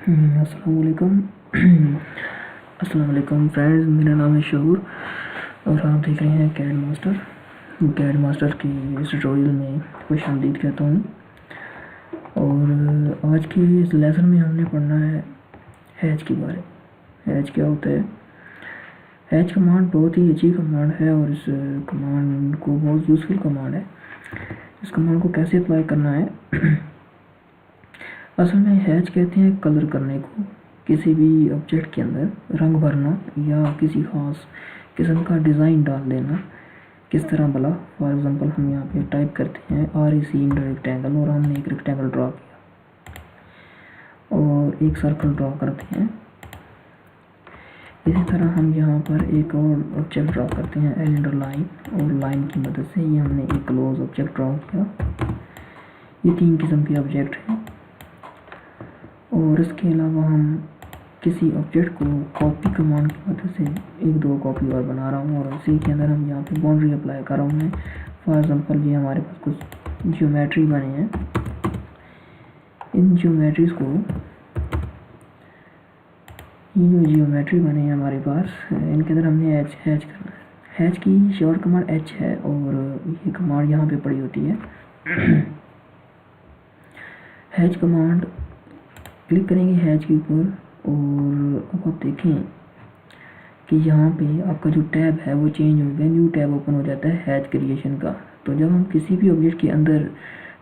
अस्सलाम वालेकुम। अस्सलाम वालेकुम फ्रेंड्स, मेरा नाम है शहूर और आप देख रहे हैं कैड मास्टर की इस ट्यूटोरियल में खुशामदीद कहता हूँ। और आज के इस लेसन में हमने पढ़ना है हैच के बारे में। हैच क्या होता है? हैच कमांड बहुत ही अच्छी कमांड है और इस कमांड को बहुत यूज़फुल कमांड है। इस कमांड को कैसे अप्लाई करना है? असल में हैच कहते हैं कलर करने को, किसी भी ऑब्जेक्ट के अंदर रंग भरना या किसी ख़ास किस्म का डिज़ाइन डाल देना। किस तरह भला? फॉर एग्ज़ाम्पल हम यहाँ पे टाइप करते हैं REC इन रेक्टेंगल और हमने एक रेक्टेंगल ड्रा किया और एक सर्कल ड्रा करते हैं। इसी तरह हम यहाँ पर एक और ऑब्जेक्ट ड्रा करते हैं एलिमेंट लाइन, और लाइन की मदद से ये हमने एक क्लोज ऑब्जेक्ट ड्रा किया। ये 3 किस्म के ऑब्जेक्ट हैं। और इसके अलावा हम किसी ऑब्जेक्ट को कॉपी कमांड की मदद से 1-2 कॉपी और बना रहा हूँ और उसी के अंदर हम यहाँ पे बाउंड्री अप्लाई कर रहा हूँ मैं। फॉर एग्जांपल ये हमारे पास कुछ ज्योमेट्री बने हैं। इन ज्योमेट्रीज को, ये जो ज्योमेट्री बने हैं हमारे पास, इनके अंदर हमने हैच करना है। हैच की शॉर्ट कमांड H है और ये कमांड यहाँ पे पड़ी होती है। हैच कमांड क्लिक करेंगे हैच के ऊपर और अब आप देखें कि यहाँ पे आपका जो टैब है वो चेंज हो गया, न्यू टैब ओपन हो जाता है हैच क्रिएशन का। तो जब हम किसी भी ऑब्जेक्ट के अंदर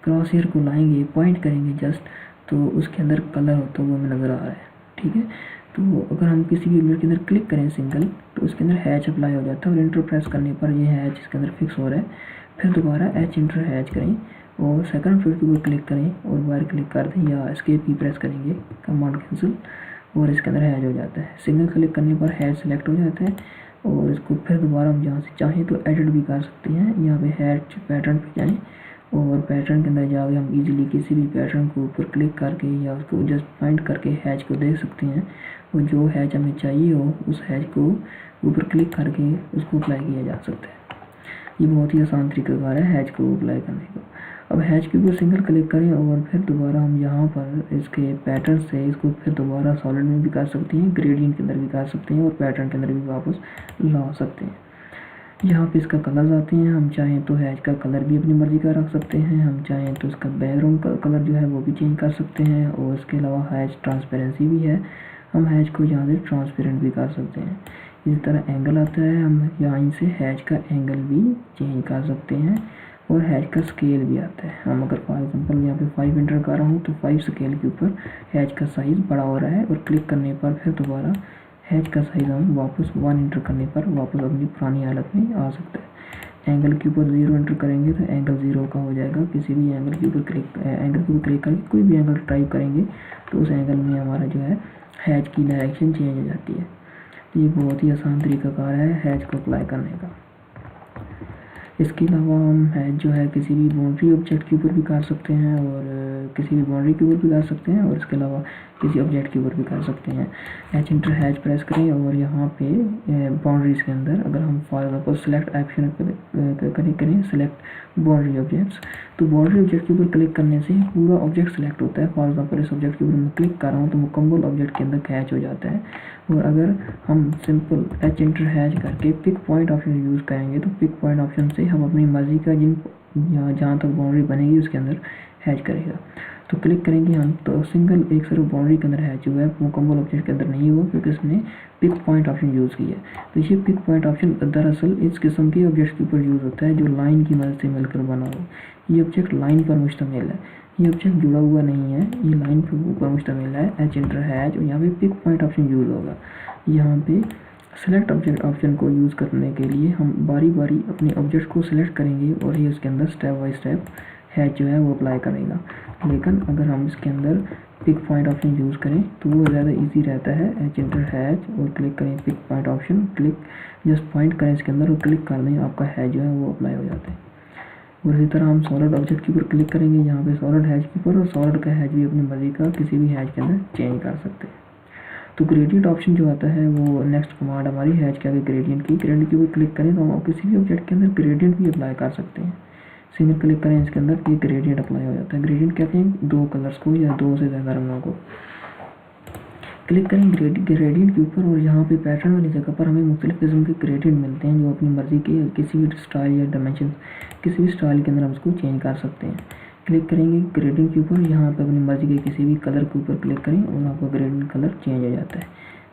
क्रॉस हेयर को लाएंगे, पॉइंट करेंगे जस्ट, तो उसके अंदर कलर होता हुआ हमें नज़र आ रहा है। ठीक है, तो अगर हम किसी भी ऑब्जेक्ट के अंदर क्लिक करें सिंगल, तो उसके अंदर हैच अप्लाई हो जाता है और इंटर प्रेस करने पर ये हैच इसके अंदर फिक्स हो रहा है। फिर दोबारा इंटर हैच करें और सेकंड ऑब्जेक्ट के ऊपर क्लिक करें और बाहर क्लिक कर दें या एस्केप की प्रेस करेंगे, कमांड कैंसिल, और इसके अंदर हैच हो जाता है। सिंगल क्लिक करने पर हैच सेलेक्ट हो जाता है और इसको फिर दोबारा हम यहाँ से चाहें तो एडिट भी कर सकते हैं। यहाँ पे हैच पैटर्न पे जाएं और पैटर्न के अंदर जाके हम इजीली किसी भी पैटर्न को ऊपर क्लिक करके या उसको जस्ट पॉइंट करके हैच को देख सकते हैं और जो हैच हमें चाहिए हो उस हैच को ऊपर क्लिक करके उसको अप्लाई किया जा सकता है। ये बहुत ही आसान तरीकाकार है हैच को अप्लाई करने का। अब हैच के ऊपर सिंगल क्लिक करें और फिर दोबारा हम यहाँ पर इसके पैटर्न से इसको फिर दोबारा सॉलिड में भी कर सकते हैं, ग्रेडियंट के अंदर भी कर सकते हैं और पैटर्न के अंदर भी वापस ला सकते हैं। यहाँ पे इसका कलर आते हैं। हम चाहें तो हैच का कलर भी अपनी मर्ज़ी का रख सकते हैं, हम चाहें तो इसका बैकग्राउंड का कलर जो है वो भी चेंज कर सकते हैं और इसके अलावा हैच ट्रांसपेरेंसी भी है, हम हैच को यहाँ से ट्रांसपेरेंट भी कर सकते हैं। इसी तरह एंगल आता है, हम यहाँ से हैच का एंगल भी चेंज कर सकते हैं और हैच का स्केल भी आता है। हम अगर फॉर एग्जांपल यहाँ पे 5 एंटर कर रहा हूँ तो 5 स्केल के ऊपर हैच का साइज़ बड़ा हो रहा है और क्लिक करने पर फिर दोबारा हैच का साइज़ हम वापस 1 एंटर करने पर वापस अपनी पुरानी हालत में आ सकता है। एंगल के ऊपर 0 एंटर करेंगे तो एंगल 0 का हो जाएगा। किसी भी एंगल के ऊपर क्लिक करके कोई भी एंगल टाइप करेंगे तो उस एंगल में हमारा जो है हैच की डायरेक्शन चेंज हो जाती है। ये बहुत ही आसान तरीकाकार है हैच को अप्लाई करने का। इसके अलावा हम हैच जो है किसी भी बाउंड्री ऑब्जेक्ट के ऊपर भी कर सकते हैं और किसी भी बाउंड्री के ऊपर भी कर सकते हैं और इसके अलावा किसी ऑब्जेक्ट के ऊपर भी कर सकते हैं। इंटर हैच प्रेस करें और यहाँ पे बाउंड्रीज़ के अंदर अगर हम for example select option click करें, सेलेक्ट बाउंड्री ऑब्जेक्ट्स, तो बाउंड्री ऑब्जेक्ट के ऊपर क्लिक करने से पूरा ऑब्जेक्ट सेलेक्ट होता है। फॉर एग्जांपल इस ऑब्जेक्ट के ऊपर मैं क्लिक कर रहा हूँ तो मुकम्मल ऑब्जेक्ट के अंदर हैच हो जाता है। और अगर हम सिंपल इंटर हैच करके पिक पॉइंट ऑप्शन यूज़ करेंगे तो पिक पॉइंट ऑप्शन से हम अपनी मर्ज़ी का जहाँ तक बाउंड्री बनेगी उसके अंदर हैच करेगा। तो क्लिक करेंगे हम तो सिंगल एक सिर्फ बाउंड्री के अंदर हैच हुआ है, मुकम्मल ऑब्जेक्ट के अंदर नहीं हुआ क्योंकि इसने पिक पॉइंट ऑप्शन यूज़ किया है। तो ये पिक पॉइंट ऑप्शन दरअसल इस किस्म के ऑब्जेक्ट के ऊपर यूज़ होता है जो लाइन की मदद से मिलकर बना हो। ये ऑब्जेक्ट लाइन पर मुश्तमिल है, ये ऑब्जेक्ट जुड़ा हुआ नहीं है, ये लाइन पर ऊपर मुश्तमिल है। इंटर हैच और यहाँ पे पिक पॉइंट ऑप्शन यूज़ होगा। यहाँ पे सेलेक्ट ऑब्जेक्ट ऑप्शन को यूज़ करने के लिए हम बारी बारी अपने ऑब्जेक्ट को सिलेक्ट करेंगे और ये उसके अंदर स्टेप बाय स्टेप हैच जो है वो अप्लाई करेगा। लेकिन अगर हम इसके अंदर पिक पॉइंट ऑप्शन यूज़ करें तो वो ज़्यादा इजी रहता है। इंटर हैच और क्लिक करें pick point option, click just point करें इसके अंदर और क्लिक कर दें, आपका हैच जो है वो अप्लाई हो जाता है। और इसी तरह हम सॉलिड ऑब्जेक्ट के ऊपर क्लिक करेंगे यहाँ पे सॉलिड हैच के ऊपर और सॉलिड का हैच भी अपनी मर्ज़ी का किसी भी हैच के अंदर चेंज कर सकते हैं। तो ग्रेडियंट ऑप्शन जो आता है वो नेक्स्ट कमांड हमारी हैच के आगे ग्रेडियंट के ऊपर क्लिक करें तो हम किसी भी ऑब्जेक्ट के अंदर ग्रेडियंट भी अप्लाई कर सकते हैं। सिंगल क्लिक करें इसके अंदर ये ग्रेडियंट अप्लाई हो जाता है। ग्रेडियंट कहते हैं 2 कलर्स को या 2 से ज़्यादा रंगों को। क्लिक करेंगे ग्रेडियंट के ऊपर और यहाँ पे पैटर्न वाली जगह पर हमें मुख्तलिफ किस्म के ग्रेडियंट मिलते हैं जो अपनी मर्ज़ी के किसी भी स्टाइल या डायमेंशन किसी भी स्टाइल के अंदर हम उसको चेंज कर सकते हैं। क्लिक करेंगे ग्रेडियंट के ऊपर, यहाँ पे अपनी मर्ज़ी के किसी भी कलर के ऊपर क्लिक करें और आपका ग्रेडियंट कलर चेंज हो जाता है।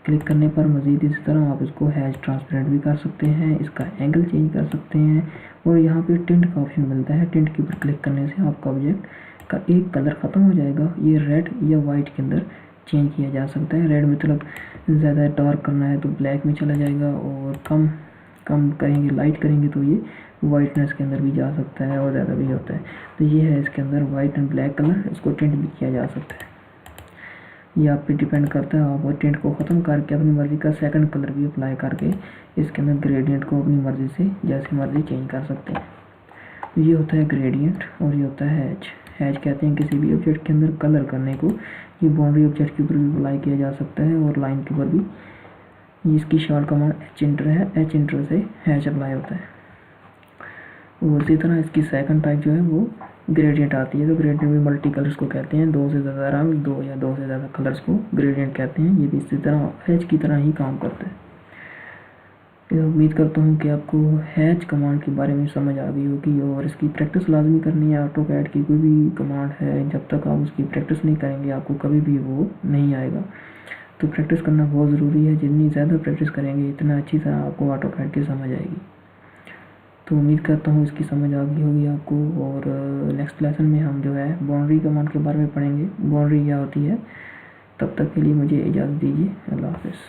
क्लिक करने पर मज़ीद इसी तरह आप इसको हैज ट्रांसपेरेंट भी कर सकते हैं, इसका एंगल चेंज कर सकते हैं और यहाँ पे टिंट का ऑप्शन मिलता है। टिंट के ऊपर क्लिक करने से आपका ऑब्जेक्ट का एक कलर ख़त्म हो जाएगा, ये रेड या वाइट के अंदर चेंज किया जा सकता है। रेड मतलब ज़्यादा डार्क करना है तो ब्लैक में चला जाएगा और कम करेंगे लाइट करेंगे तो ये वाइटनेस के अंदर भी जा सकता है और ज़्यादा भी होता है। तो ये है इसके अंदर वाइट एंड ब्लैक कलर, इसको टिंट भी किया जा सकता है। ये आप पे डिपेंड करता है, आप टिंट को ख़त्म करके अपनी मर्ज़ी का सेकंड कलर भी अप्लाई करके इसके अंदर ग्रेडियंट को अपनी मर्ज़ी से जैसी मर्ज़ी चेंज कर सकते हैं। तो ये होता है ग्रेडियंट और ये होता है हैज। हैज कहते हैं किसी भी ऑब्जेक्ट के अंदर कलर करने को। ये बाउंड्री ऑब्जेक्ट के ऊपर भी अप्लाई किया जा सकता है और लाइन के ऊपर भी। ये इसकी शॉर्ट कमांड एच इंटर है, एच इंटर से हैज अप्लाई होता है। और इसी तरह इसकी सेकंड टाइप जो है वो ग्रेडियंट आती है। तो ग्रेडियंट भी मल्टी कलर्स को कहते हैं, दो से ज़्यादा रंग, दो या दो से ज़्यादा कलर्स को ग्रेडियंट कहते हैं। ये भी इसी तरह हैज की तरह ही काम करता है। उम्मीद करता हूँ कि आपको हैज कमांड के बारे में समझ आ गई होगी और इसकी प्रैक्टिस लाजमी करनी है। ऑटोकैड की कोई भी कमांड है, जब तक आप उसकी प्रैक्टिस नहीं करेंगे आपको कभी भी वो नहीं आएगा। तो प्रैक्टिस करना बहुत ज़रूरी है, जितनी ज़्यादा प्रैक्टिस करेंगे इतना अच्छी तरह आपको ऑटोकैड की समझ आएगी। तो उम्मीद करता हूँ इसकी समझ आ गई होगी आपको। और नेक्स्ट लेसन में हम जो है बाउंड्री कमांड के बारे में पढ़ेंगे, बाउंड्री क्या होती है। तब तक के लिए मुझे इजाज़त दीजिए, अल्लाह हाफ़िज़।